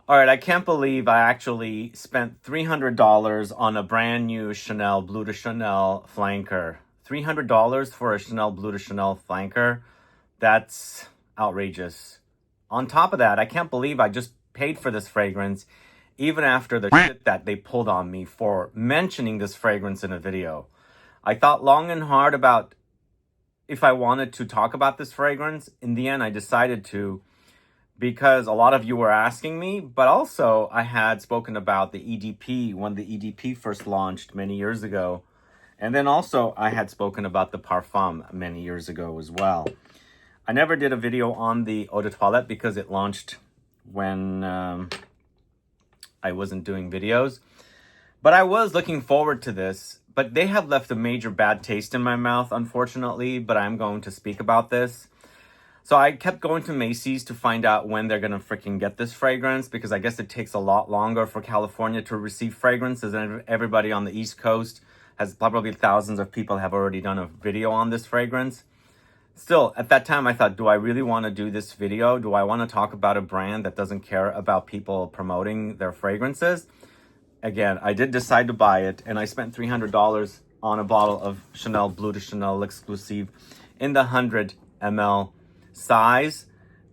All right, I can't believe I actually spent $300 on a brand new Chanel Bleu De Chanel flanker. $300 for a Chanel Bleu De Chanel flanker? That's outrageous. On top of that, I can't believe I just paid for this fragrance even after the shit that they pulled on me for mentioning this fragrance in a video. I thought long and hard about if I wanted to talk about this fragrance. In the end, I decided to, because a lot of you were asking me, but also I had spoken about the EDP when the EDP first launched many years ago. And then also I had spoken about the Parfum many years ago as well. I never did a video on the Eau de Toilette because it launched when I wasn't doing videos. But I was looking forward to this. But they have left a major bad taste in my mouth, unfortunately. But I'm going to speak about this. So I kept going to Macy's to find out when they're going to freaking get this fragrance, because I guess it takes a lot longer for California to receive fragrances, and everybody on the East Coast has probably thousands of people have already done a video on this fragrance. Still, at that time, I thought, do I really want to do this video? Do I want to talk about a brand that doesn't care about people promoting their fragrances? Again, I did decide to buy it, and I spent $300 on a bottle of Chanel Bleu de Chanel L'Exclusive in the 100 ml size,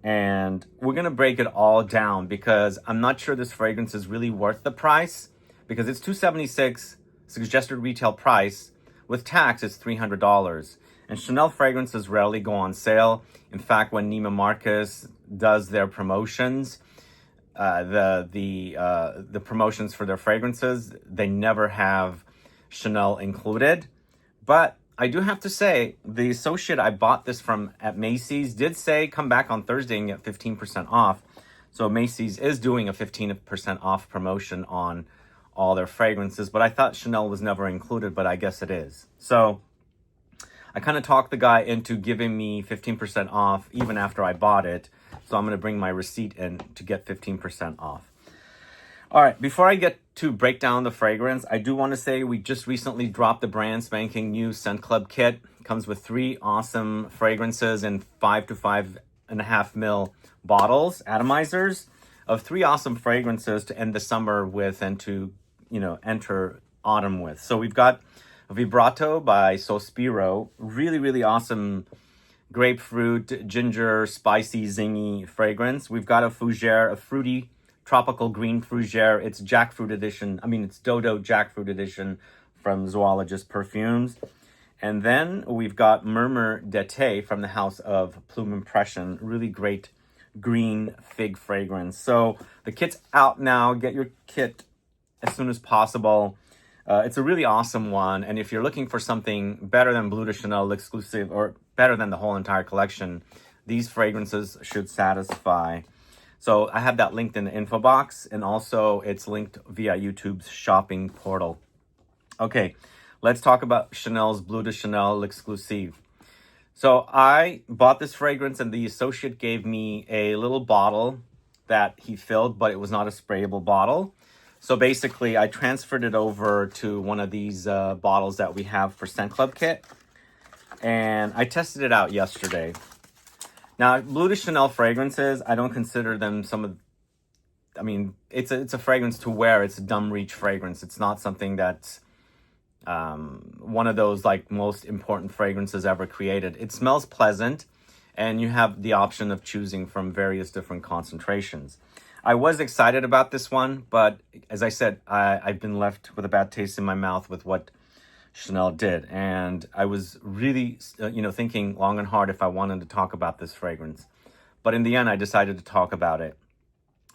and we're gonna break it all down because I'm not sure this fragrance is really worth the price, because it's $276 suggested retail price. With tax, it's $300, and Chanel fragrances rarely go on sale. In fact, when Neiman Marcus does their promotions, the promotions for their fragrances, they never have Chanel included. But I do have to say, the associate I bought this from at Macy's did say come back on Thursday and get 15% off. So Macy's is doing a 15% off promotion on all their fragrances. But I thought Chanel was never included, but I guess it is. So I kind of talked the guy into giving me 15% off even after I bought it. So I'm going to bring my receipt in to get 15% off. All right, before I get to break down the fragrance, I do want to say we just recently dropped the brand spanking new Scent Club kit. It comes with 3 awesome fragrances in 5 to 5.5 ml bottles, atomizers, of 3 awesome fragrances to end the summer with and to, enter autumn with. So we've got Vibrato by Sospiro, really, really awesome grapefruit, ginger, spicy, zingy fragrance. We've got a Fougere, a fruity, tropical green fougere. It's jackfruit edition. It's Dodo jackfruit edition from Zoologist Perfumes. And then we've got Murmur d'été from the house of Plume Impression. Really great green fig fragrance. So the kit's out now. Get your kit as soon as possible. It's a really awesome one. And if you're looking for something better than Bleu de Chanel L'Exclusive, or better than the whole entire collection, these fragrances should satisfy. So I have that linked in the info box, and also it's linked via YouTube's shopping portal. Okay, let's talk about Chanel's Bleu de Chanel L'Exclusive. So I bought this fragrance, and the associate gave me a little bottle that he filled, but it was not a sprayable bottle. So basically, I transferred it over to one of these bottles that we have for Scent Club kit, and I tested it out yesterday. Now, Bleu de Chanel fragrances, I don't consider them it's a fragrance to wear. It's a dumb reach fragrance. It's not something that's one of those most important fragrances ever created. It smells pleasant, and you have the option of choosing from various different concentrations. I was excited about this one, but as I said, I've been left with a bad taste in my mouth with what Chanel did, and I was really thinking long and hard if I wanted to talk about this fragrance, but in the end I decided to talk about it.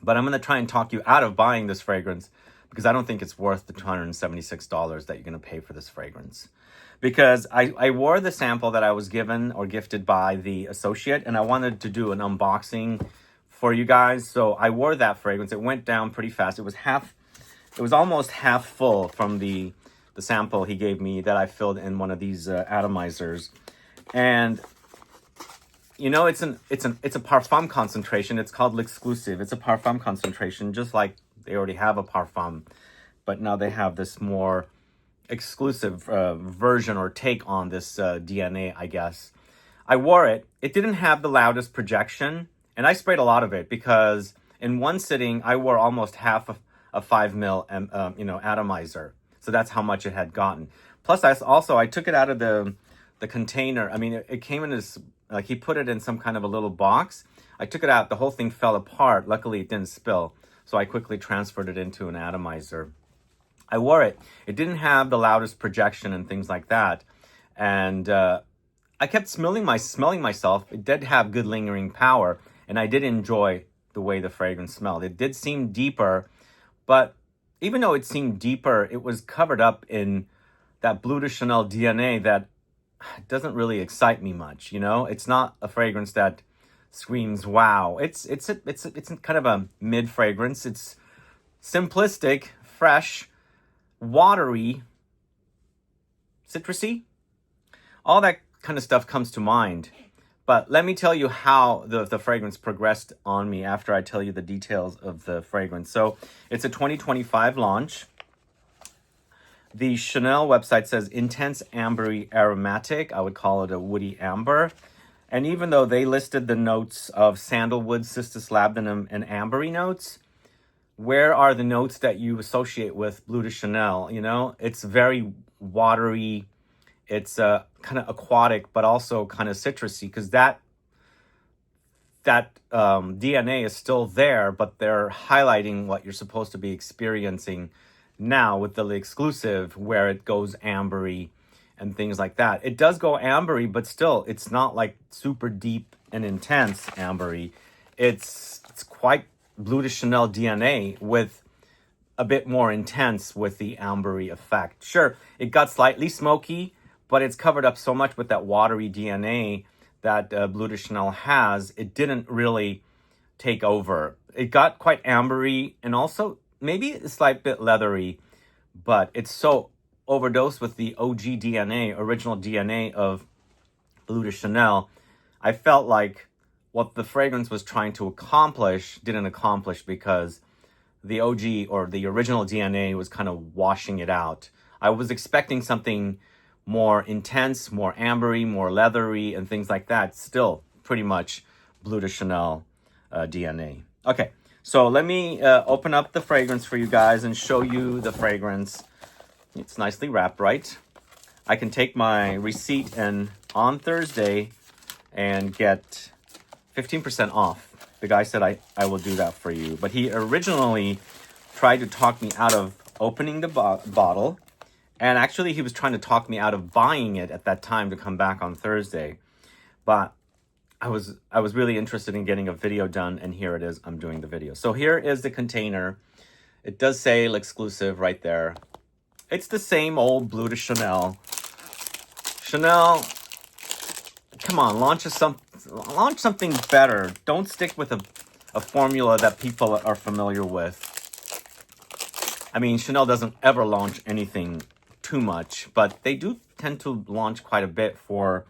But I'm going to try and talk you out of buying this fragrance, because I don't think it's worth the $276 that you're going to pay for this fragrance, because I wore the sample that I was given or gifted by the associate, and I wanted to do an unboxing for you guys. So I wore that fragrance. It went down pretty fast. It was almost half full from the sample he gave me that I filled in one of these atomizers. And it's a Parfum concentration. It's called L'Exclusive. It's a Parfum concentration, just like they already have a Parfum, but now they have this more exclusive version or take on this DNA, I guess. I wore it. It didn't have the loudest projection, and I sprayed a lot of it because in one sitting, I wore almost half of a 5 mil, atomizer. So that's how much it had gotten. Plus, I took it out of the container. I mean, it came in this, like he put it in some kind of a little box. I took it out. The whole thing fell apart. Luckily, it didn't spill. So I quickly transferred it into an atomizer. I wore it. It didn't have the loudest projection and things like that. And I kept smelling myself. It did have good lingering power. And I did enjoy the way the fragrance smelled. It did seem deeper. But even though it seemed deeper, it was covered up in that Bleu De Chanel DNA that doesn't really excite me much. You know, it's not a fragrance that screams wow. It's kind of a mid fragrance. It's simplistic, fresh, watery, citrusy. All that kind of stuff comes to mind. But let me tell you how the fragrance progressed on me after I tell you the details of the fragrance. So it's a 2025 launch. The Chanel website says intense ambery aromatic. I would call it a woody amber. And even though they listed the notes of sandalwood, cistus labdanum, and ambery notes, where are the notes that you associate with Bleu De Chanel? You know, it's very watery. It's kind of aquatic, but also kind of citrusy, because that DNA is still there, but they're highlighting what you're supposed to be experiencing now with the exclusive, where it goes ambery and things like that. It does go ambery, but still, it's not like super deep and intense ambery. It's quite Bleu De Chanel DNA with a bit more intense with the ambery effect. Sure, it got slightly smoky, but it's covered up so much with that watery DNA that Bleu De Chanel has, it didn't really take over. It got quite ambery and also maybe a slight bit leathery, but it's so overdosed with the OG DNA, original DNA of Bleu De Chanel. I felt like what the fragrance was trying to accomplish didn't accomplish, because the OG or the original DNA was kind of washing it out. I was expecting something more intense, more ambery, more leathery, and things like that. Still pretty much Bleu De Chanel DNA. Okay, so let me open up the fragrance for you guys and show you the fragrance. It's nicely wrapped, right? I can take my receipt and on Thursday and get 15% off. The guy said I will do that for you. But he originally tried to talk me out of opening the bottle. And actually, he was trying to talk me out of buying it at that time to come back on Thursday. But I was really interested in getting a video done, and here it is. I'm doing the video. So here is the container. It does say exclusive right there. It's the same old Bleu De Chanel. Chanel, come on, launch something better. Don't stick with a formula that people are familiar with. I mean, Chanel doesn't ever launch anything too much, but they do tend to launch quite a bit for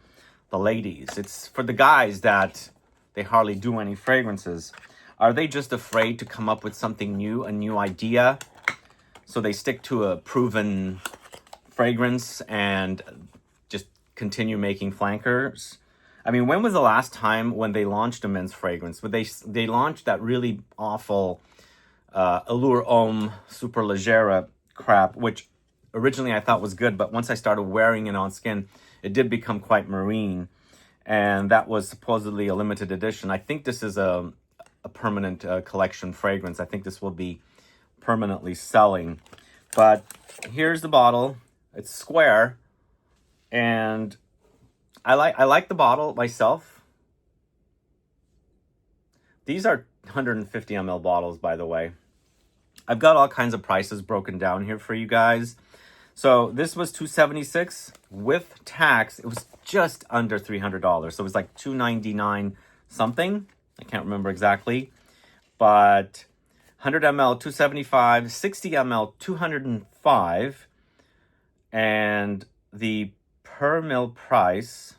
the ladies. It's for the guys that they hardly do any fragrances. Are they just afraid to come up with something new, a new idea? So they stick to a proven fragrance and just continue making flankers. I mean, when was the last time when they launched a men's fragrance? But they launched that really awful Allure Homme Super Legera crap, which originally I thought was good, but once I started wearing it on skin, it did become quite marine. And that was supposedly a limited edition. I think this is a permanent collection fragrance. I think this will be permanently selling. But here's the bottle. It's square, and I like the bottle myself. These are 150 ml bottles, by the way. I've got all kinds of prices broken down here for you guys. So this was $276 with tax. It was just under $300. So it was like $299 something. I can't remember exactly, but 100 ml, $275, 60 ml, $205, and the per mil price.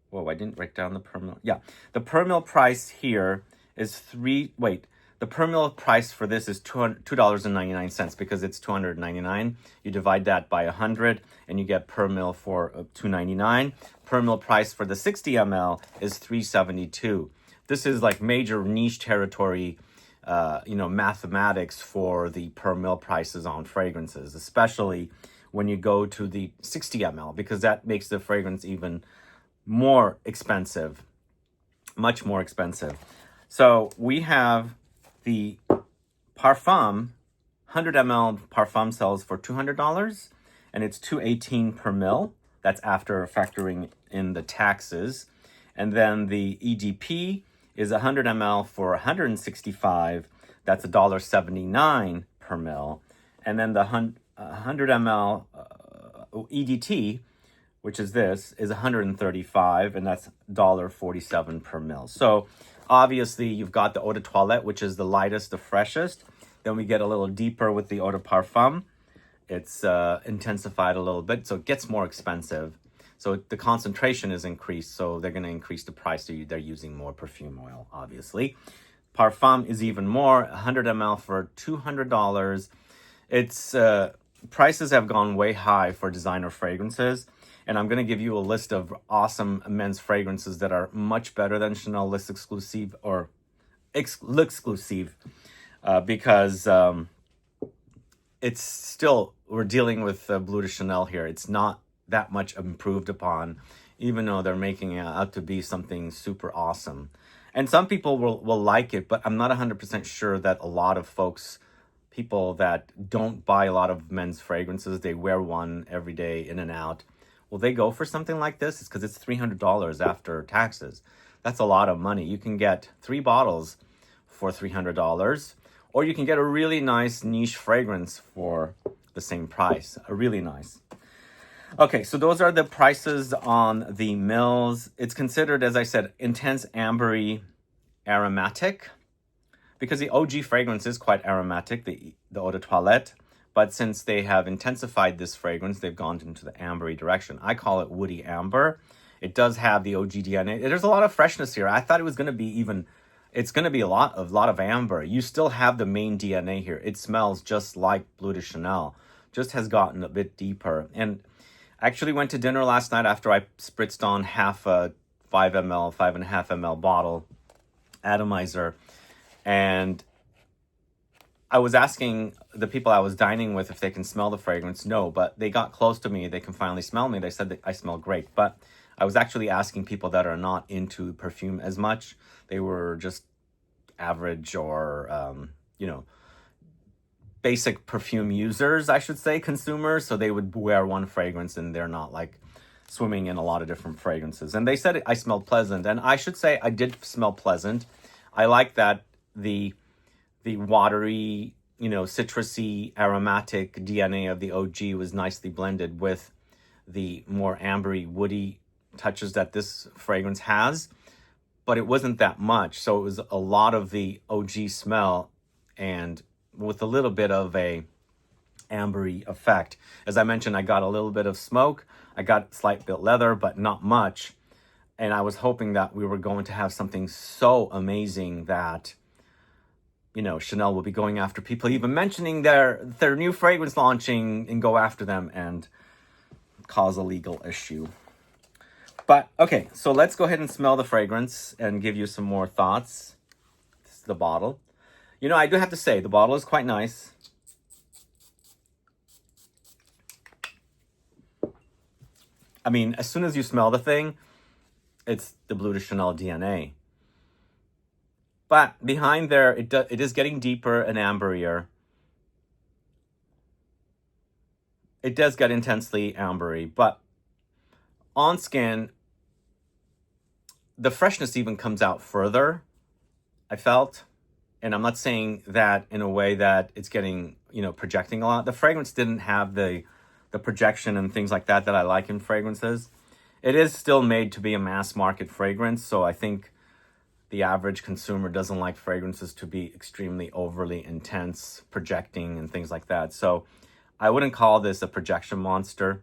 Whoa, I didn't write down the per mil. Yeah, the per mil price here is the per mil price for this is $2.99 because it's $299. You divide that by 100 and you get per mil for $2.99. Per mil price for the 60 ml is $3.72. this is like major niche territory, mathematics for the per mil prices on fragrances, especially when you go to the 60 ml, because that makes the fragrance even more expensive, much more expensive. So we have the Parfum, 100 ml Parfum sells for $200, and it's $218 per mil. That's after factoring in the taxes. And then the EDP is 100 ml for $165. That's $1.79 per mil. And then the 100 ml EDT, which is this, is $135, and that's $1.47 per mil. So obviously you've got the eau de toilette, which is the lightest, the freshest. Then we get a little deeper with the eau de parfum. It's intensified a little bit, so it gets more expensive. So the concentration is increased, so they're going to increase the price. So they're using more perfume oil, obviously. Parfum is even more, 100 ml for $200. It's prices have gone way high for designer fragrances, and I'm going to give you a list of awesome men's fragrances that are much better than Chanel L'Exclusive or L'Exclusive, because it's still, we're dealing with Bleu De Chanel here. It's not that much improved upon, even though they're making it out to be something super awesome. And some people will like it, but I'm not 100% sure that a lot of people that don't buy a lot of men's fragrances, they wear one every day in and out, will they go for something like this? It's because it's $300 after taxes. That's a lot of money. You can get 3 bottles for $300, or you can get a really nice niche fragrance for the same price. A really nice. Okay, so those are the prices on the mils. It's considered, as I said, intense ambery aromatic, because the OG fragrance is quite aromatic, the eau de toilette. But since they have intensified this fragrance, they've gone into the ambery direction. I call it woody amber. It does have the OG DNA. There's a lot of freshness here. I thought it was going to be it's going to be a lot of amber. You still have the main DNA here. It smells just like Bleu de Chanel, just has gotten a bit deeper. And I actually went to dinner last night after I spritzed on half a 5.5 ml bottle atomizer. And I was asking the people I was dining with if they can smell the fragrance. No, but they got close to me. They can finally smell me. They said that I smell great. But I was actually asking people that are not into perfume as much. They were just average or, basic perfume users, I should say, consumers. So they would wear one fragrance and they're not like swimming in a lot of different fragrances. And they said I smelled pleasant. And I should say I did smell pleasant. I like that the watery, citrusy, aromatic DNA of the OG was nicely blended with the more ambery, woody touches that this fragrance has. But it wasn't that much. So it was a lot of the OG smell and with a little bit of a ambery effect. As I mentioned, I got a little bit of smoke. I got slight bit leather, but not much. And I was hoping that we were going to have something so amazing that, Chanel will be going after people, even mentioning their new fragrance launching, and go after them and cause a legal issue. But, okay, so let's go ahead and smell the fragrance and give you some more thoughts. This is the bottle. I do have to say, the bottle is quite nice. I mean, as soon as you smell the thing, it's the Bleu de Chanel DNA. But behind there, it is getting deeper and amberier. It does get intensely ambery, but on skin, the freshness even comes out further, I felt. And I'm not saying that in a way that it's getting, projecting a lot. The fragrance didn't have the projection and things like that I like in fragrances. It is still made to be a mass market fragrance, so I think the average consumer doesn't like fragrances to be extremely overly intense, projecting and things like that. So I wouldn't call this a projection monster.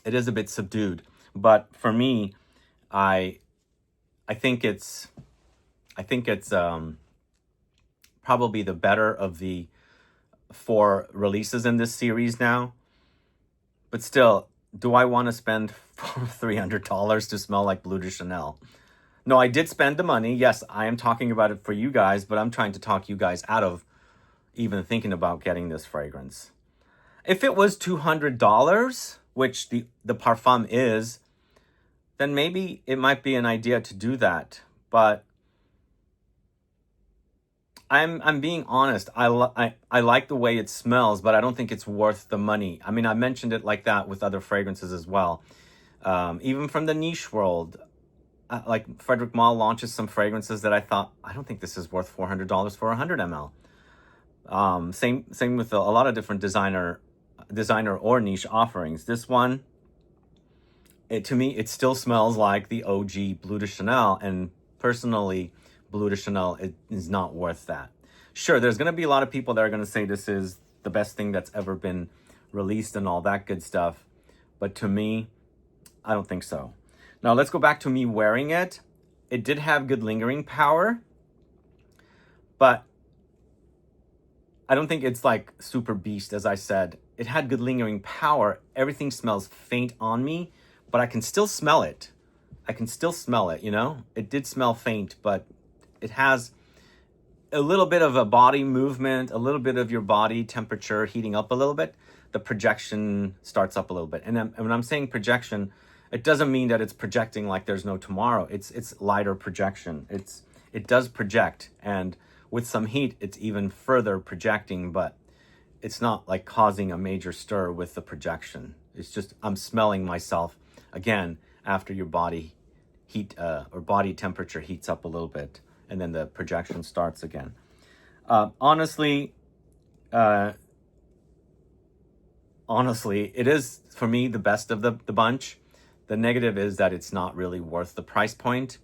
It is a bit subdued, but for me, I think it's probably the better of the 4 releases in this series now. But still, do I want to spend $300 to smell like Bleu de Chanel? No, I did spend the money. Yes, I am talking about it for you guys, but I'm trying to talk you guys out of even thinking about getting this fragrance. If it was $200, which the Parfum is, then maybe it might be an idea to do that. But I'm being honest. I like the way it smells, but I don't think it's worth the money. I mean, I mentioned it like that with other fragrances as well. Even from the niche world, like Frederic Malle launches some fragrances that I thought, I don't think this is worth $400 for 100 ml. Same with a lot of different designer or niche offerings. This one, to me, it still smells like the OG Bleu De Chanel, and personally, Bleu De Chanel is not worth that. Sure, there's going to be a lot of people that are going to say this is the best thing that's ever been released and all that good stuff, but to me, I don't think so. Now, let's go back to me wearing it. It did have good lingering power, but I don't think it's like super beast, as I said. It had good lingering power. Everything smells faint on me, but I can still smell it. I can still smell it, you know? It did smell faint, but it has a little bit of a body movement, a little bit of your body temperature heating up a little bit. The projection starts up a little bit. And when I'm saying projection, it doesn't mean that it's projecting like there's no tomorrow. It's lighter projection. It does project, and with some heat, it's even further projecting, but it's not like causing a major stir with the projection. It's just, I'm smelling myself again after your body heat or body temperature heats up a little bit, and then the projection starts again. Honestly, it is, for me, the best of the bunch. The negative is that it's not really worth the price point.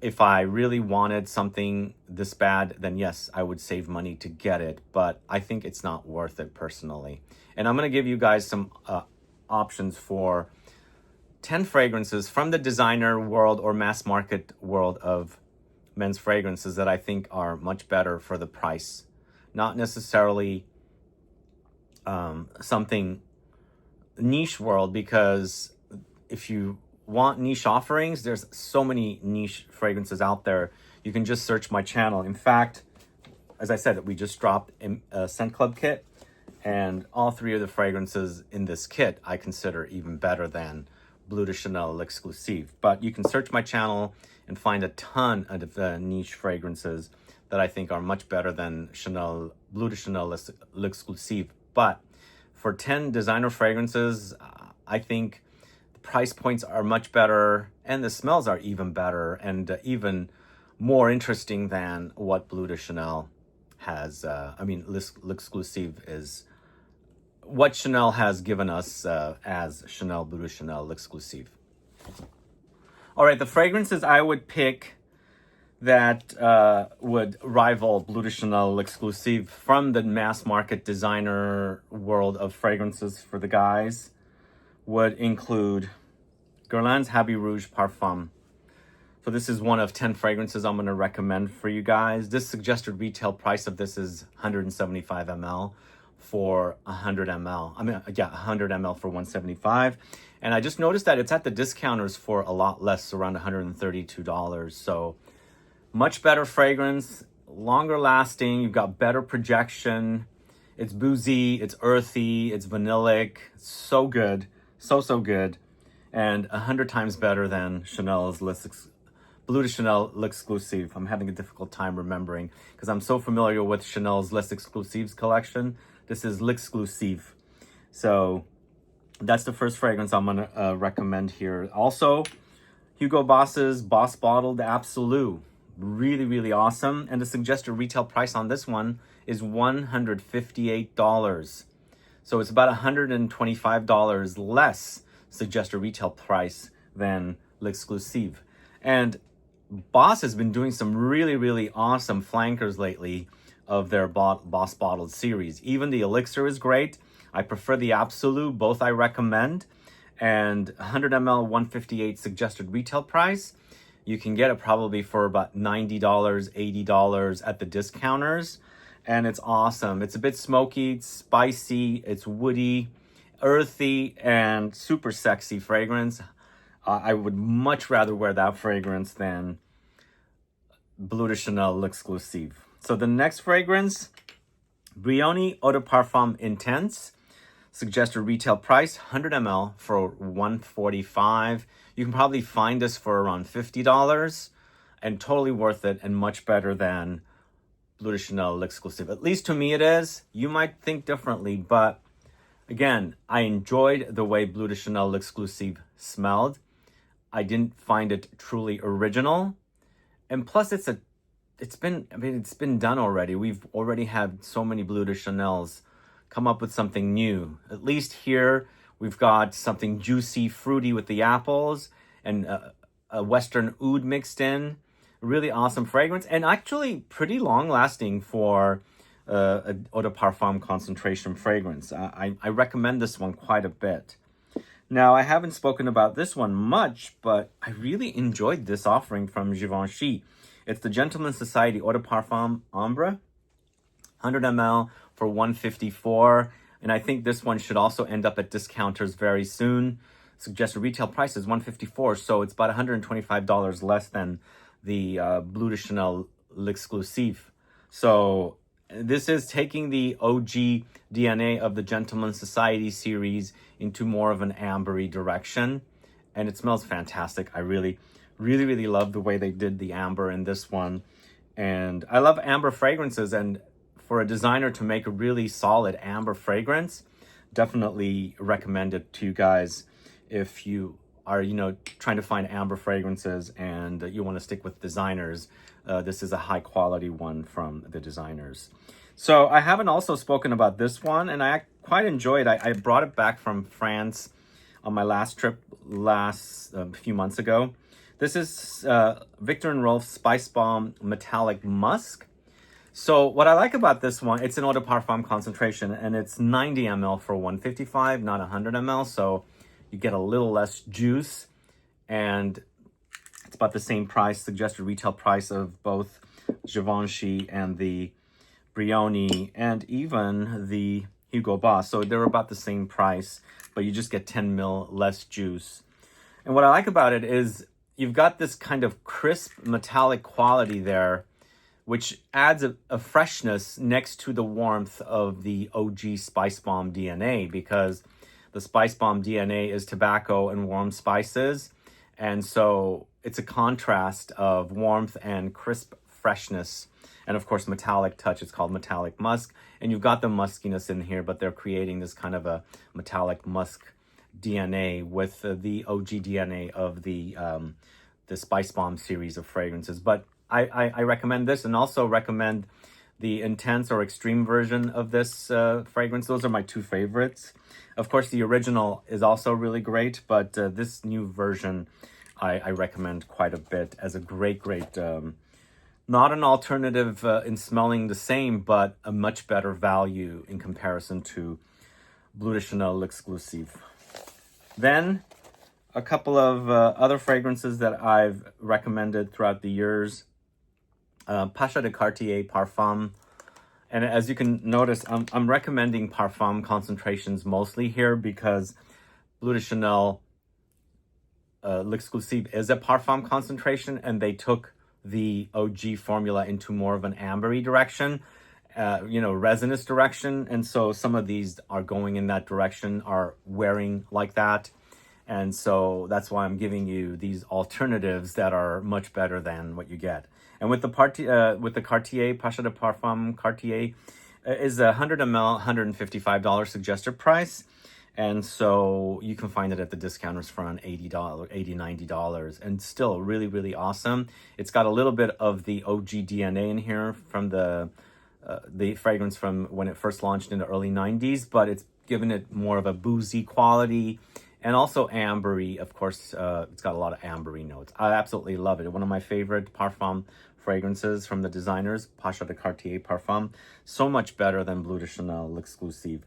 If I really wanted something this bad, then yes, I would save money to get it, but I think it's not worth it personally. And I'm going to give you guys some options for 10 fragrances from the designer world or mass market world of men's fragrances that I think are much better for the price. Not necessarily something niche world, because if you want niche offerings, there's so many niche fragrances out there. You can just search my channel. In fact, as I said, we just dropped a Scent Club kit, and all three of the fragrances in this kit I consider even better than Bleu De Chanel L'Exclusive. But you can search my channel and find a ton of niche fragrances that I think are much better than Bleu De Chanel L'Exclusive. But for 10 designer fragrances, I think price points are much better, and the smells are even better and even more interesting than what Bleu De Chanel has. L'Exclusive is what Chanel has given us as Chanel Bleu De Chanel L'Exclusive. All right, the fragrances I would pick that would rival Bleu De Chanel L'Exclusive from the mass market designer world of fragrances for the guys would include Guerlain's Habit Rouge Parfum. So this is one of 10 fragrances I'm going to recommend for you guys. This suggested retail price of this is 175 ml for 100 ml. 100 ml for 175. And I just noticed that it's at the discounters for a lot less, around $132. So much better fragrance, longer lasting. You've got better projection. It's boozy, it's earthy, it's vanillic. So good. So good, and 100 times better than Chanel's Bleu De Chanel L'Exclusive. I'm having a difficult time remembering because I'm so familiar with Chanel's L'Exclusive's collection. This is L'Exclusive. So that's the first fragrance I'm going to recommend here. Also, Hugo Boss's Boss Bottled ABSOLU. Really awesome. And the suggested retail price on this one is $158. So it's about $125 less suggested retail price than L'Exclusive. And Boss has been doing some really awesome flankers lately of their Boss Bottled series. Even the Elixir is great. I prefer the Absolu. Both I recommend. And 100 ml, $158 suggested retail price. You can get it probably for about $90, $80 at the discounters. And it's awesome. It's a bit smoky, it's spicy, it's woody, earthy, and super sexy fragrance. I would much rather wear that fragrance than Bleu De Chanel L'Exclusive. So the next fragrance, BRIONI Eau de Parfum Intense. Suggested retail price, 100 ml for $145. You can probably find this for around $50 and totally worth it and much better than Bleu De Chanel L'Exclusive. At least to me it is. You might think differently, but again, I enjoyed the way Bleu De Chanel L'Exclusive smelled. I didn't find it truly original. And plus it's been done already. We've already had so many Bleu De Chanels come up with something new. At least here, we've got something juicy, fruity with the apples and a Western oud mixed in. Really awesome fragrance and actually pretty long lasting for a Eau de Parfum concentration fragrance. I recommend this one quite a bit. Now, I haven't spoken about this one much, but I really enjoyed this offering from Givenchy. It's the Gentleman's Society Eau de Parfum Ambre, 100 ml for $154. And I think this one should also end up at discounters very soon. Suggested retail price is $154, so it's about $125 less than the Bleu De Chanel L'Exclusive. So this is taking the OG DNA of the Gentleman's Society series into more of an ambery direction. And it smells fantastic. I really love the way they did the amber in this one. And I love amber fragrances, and for a designer to make a really solid amber fragrance, definitely recommend it to you guys if you are, trying to find amber fragrances and you want to stick with designers. This is a high quality one from the designers. So I haven't also spoken about this one, and I quite enjoyed it. I brought it back from France on my last trip a few months ago. This is Viktor and Rolf SPICEBOMB Metallic Musk. So what I like about this one, it's an Eau de Parfum concentration, and it's 90 ml for $155, not 100 ml. So you get a little less juice, and it's about the same price, suggested retail price of both Givenchy and the BRIONI and even the HUGO Boss. So they're about the same price, but you just get 10 ml less juice. And what I like about it is you've got this kind of crisp metallic quality there, which adds a freshness next to the warmth of the OG SPICEBOMB DNA, because the SPICEBOMB DNA is tobacco and warm spices. And so it's a contrast of warmth and crisp freshness. And of course, metallic touch, it's called metallic musk. And you've got the muskiness in here, but they're creating this kind of a metallic musk DNA with the OG DNA of the SPICEBOMB series of fragrances. But I recommend this, and also recommend the intense or extreme version of this fragrance. Those are my two favorites. Of course, the original is also really great, but this new version I recommend quite a bit as a great, not an alternative in smelling the same, but a much better value in comparison to Bleu De Chanel L'Exclusive. Then a couple of other fragrances that I've recommended throughout the years. PASHA de Cartier Parfum. And as you can notice, I'm recommending Parfum concentrations mostly here because Bleu De Chanel L'Exclusive is a Parfum concentration, and they took the OG formula into more of an ambery direction, resinous direction. And so some of these are going in that direction, are wearing like that. And so that's why I'm giving you these alternatives that are much better than what you get. And with the Cartier, PASHA de Parfum Cartier is 100 ml, $155 suggested price. And so you can find it at the discounters for around $80, $90. And still really awesome. It's got a little bit of the OG DNA in here from the fragrance from when it first launched in the early 90s, but it's given it more of a boozy quality. And also ambery, of course, it's got a lot of ambery notes. I absolutely love it. One of my favorite Parfum fragrances from the designers, PASHA de Cartier Parfum. So much better than Bleu De Chanel L'Exclusive.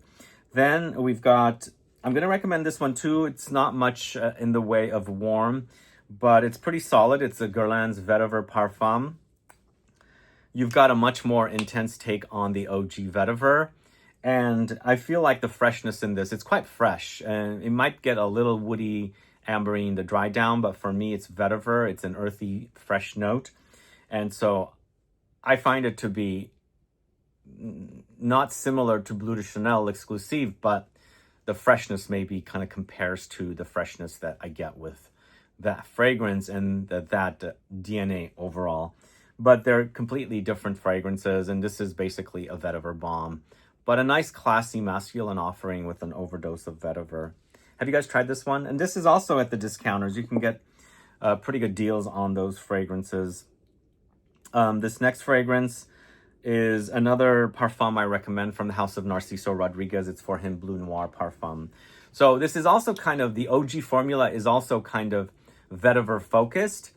Then we've got, I'm going to recommend this one too. It's not much in the way of warm, but it's pretty solid. It's a GUERLAIN's VETIVER Parfum. You've got a much more intense take on the OG VETIVER. And I feel like the freshness in this, it's quite fresh, and it might get a little woody Ambery in the dry down, but for me, it's vetiver. It's an earthy, fresh note. And so I find it to be not similar to Bleu De Chanel L'Exclusive, but the freshness maybe kind of compares to the freshness that I get with that fragrance and that DNA overall. But they're completely different fragrances, and this is basically a vetiver bomb, but a nice classy masculine offering with an overdose of vetiver. Have you guys tried this one? And this is also at the discounters. You can get pretty good deals on those fragrances. This next fragrance is another Parfum I recommend from the house of Narciso Rodriguez. It's for him, Bleu Noir Parfum. So this is also kind of, the OG formula is also kind of vetiver focused,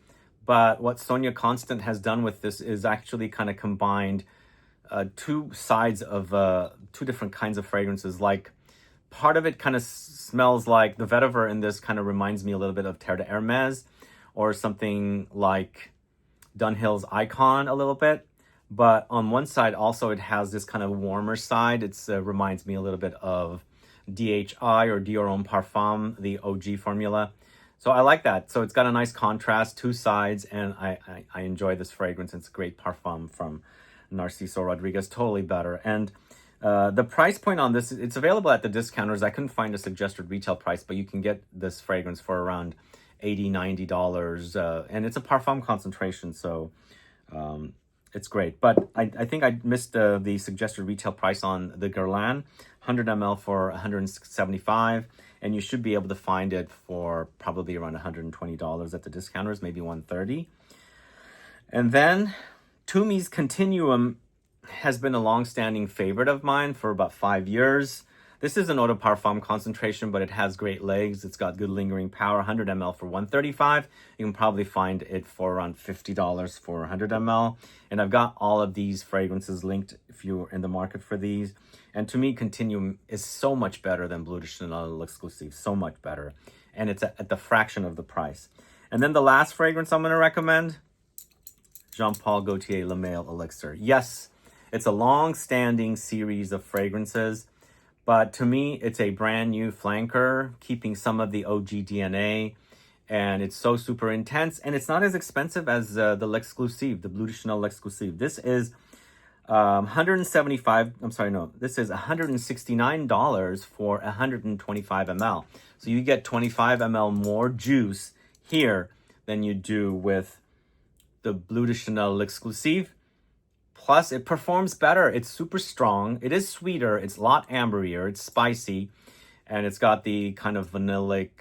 but what Sonia Constant has done with this is actually kind of combined two sides of two different kinds of fragrances. Like, part of it kind of smells like the vetiver in this kind of reminds me a little bit of Terre de Hermes or something like Dunhill's Icon a little bit. But on one side also it has this kind of warmer side. It reminds me a little bit of DHI or Dior Homme Parfum, the OG formula. So I like that. So it's got a nice contrast, two sides, and I enjoy this fragrance. It's a great Parfum from Narciso Rodriguez, totally better. And the price point on this, it's available at the discounters. I couldn't find a suggested retail price, but you can get this fragrance for around $80, $90. And it's a Parfum concentration, so it's great. But I think I missed the suggested retail price on the Guerlain, 100 ml for $175, and you should be able to find it for probably around $120 at the discounters, maybe $130. And then TUMI CONTINUUM has been a long-standing favorite of mine for about 5 years. This is an eau de parfum concentration, but it has great legs. It's got good lingering power. 100 ml for $135. You can probably find it for around $50 for 100 ml. And I've got all of these fragrances linked if you're in the market for these. And to me, Continuum is so much better than Bleu De Chanel L'Exclusive. So much better. And it's at the fraction of the price. And then the last fragrance I'm going to recommend, Jean Paul Gaultier Le Male Elixir. Yes, it's a long-standing series of fragrances, but to me, it's a brand new flanker, keeping some of the OG DNA, and it's so super intense, and it's not as expensive as the L'Exclusive, the Bleu De Chanel L'Exclusive. This is this is $169 for 125 ml. So you get 25 ml more juice here than you do with the Bleu De Chanel L'Exclusive. Plus, it performs better. It's super strong. It is sweeter. It's a lot amberier. It's spicy. And it's got the kind of vanillic,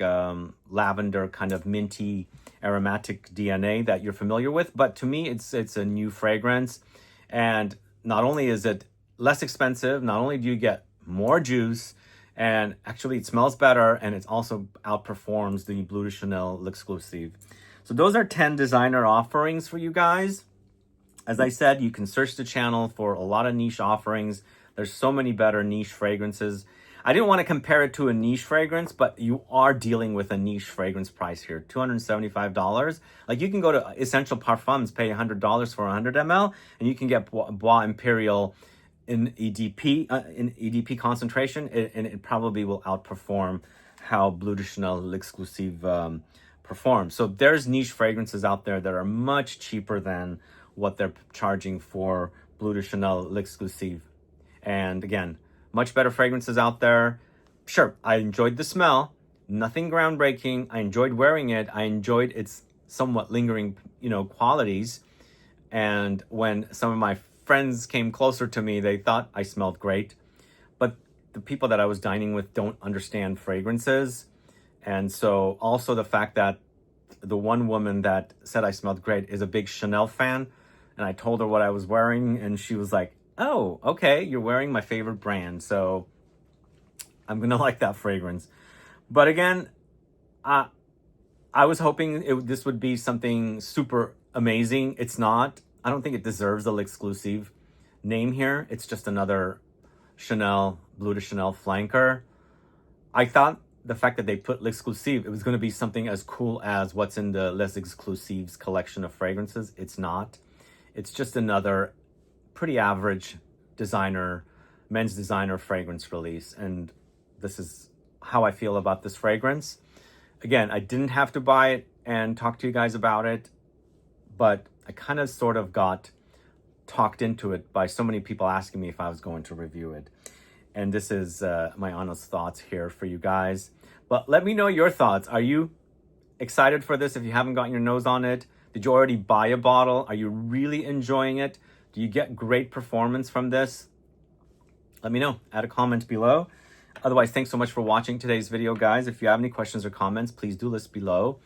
lavender, kind of minty, aromatic DNA that you're familiar with. But to me, it's a new fragrance. And not only is it less expensive, not only do you get more juice, and actually it smells better, and it also outperforms the Bleu De Chanel L'Exclusive. So those are 10 designer offerings for you guys. As I said, you can search the channel for a lot of niche offerings. There's so many better niche fragrances. I didn't want to compare it to a niche fragrance, but you are dealing with a niche fragrance price here, $275. Like, you can go to Essential Parfums, pay $100 for 100 ml, and you can get Bois Imperial in EDP concentration, and it probably will outperform how Bleu De Chanel L'Exclusive performs. So there's niche fragrances out there that are much cheaper than what they're charging for Bleu De Chanel L'Exclusive. And again, much better fragrances out there. Sure, I enjoyed the smell, nothing groundbreaking. I enjoyed wearing it. I enjoyed its somewhat lingering, qualities. And when some of my friends came closer to me, they thought I smelled great. But the people that I was dining with don't understand fragrances. And so also the fact that the one woman that said I smelled great is a big Chanel fan. And I told her what I was wearing, and she was like, oh, okay, you're wearing my favorite brand, so I'm gonna like that fragrance. But again, I was hoping this would be something super amazing. It's not. I don't think it deserves the L'Exclusive name here. It's just another Chanel, Bleu De Chanel flanker. I thought the fact that they put L'Exclusive, it was going to be something as cool as what's in the Les Exclusives collection of fragrances. It's not. It's just another pretty average men's designer fragrance release. And this is how I feel about this fragrance. Again, I didn't have to buy it and talk to you guys about it, but I kind of sort of got talked into it by so many people asking me if I was going to review it. And this is my honest thoughts here for you guys. But let me know your thoughts. Are you excited for this if you haven't gotten your nose on it? Did you already buy a bottle? Are you really enjoying it? Do you get great performance from this? Let me know. Add a comment below. Otherwise, thanks so much for watching today's video, guys. If you have any questions or comments, please do list below.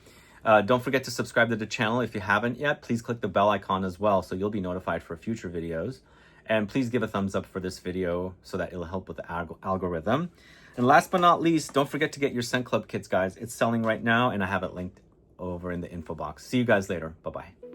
Don't forget to subscribe to the channel if you haven't yet. Please click the bell icon as well so you'll be notified for future videos. And please give a thumbs up for this video so that it'll help with the algorithm. And last but not least, don't forget to get your Scent Club kits, guys. It's selling right now, and I have it linked over in the info box. See you guys later. Bye-bye.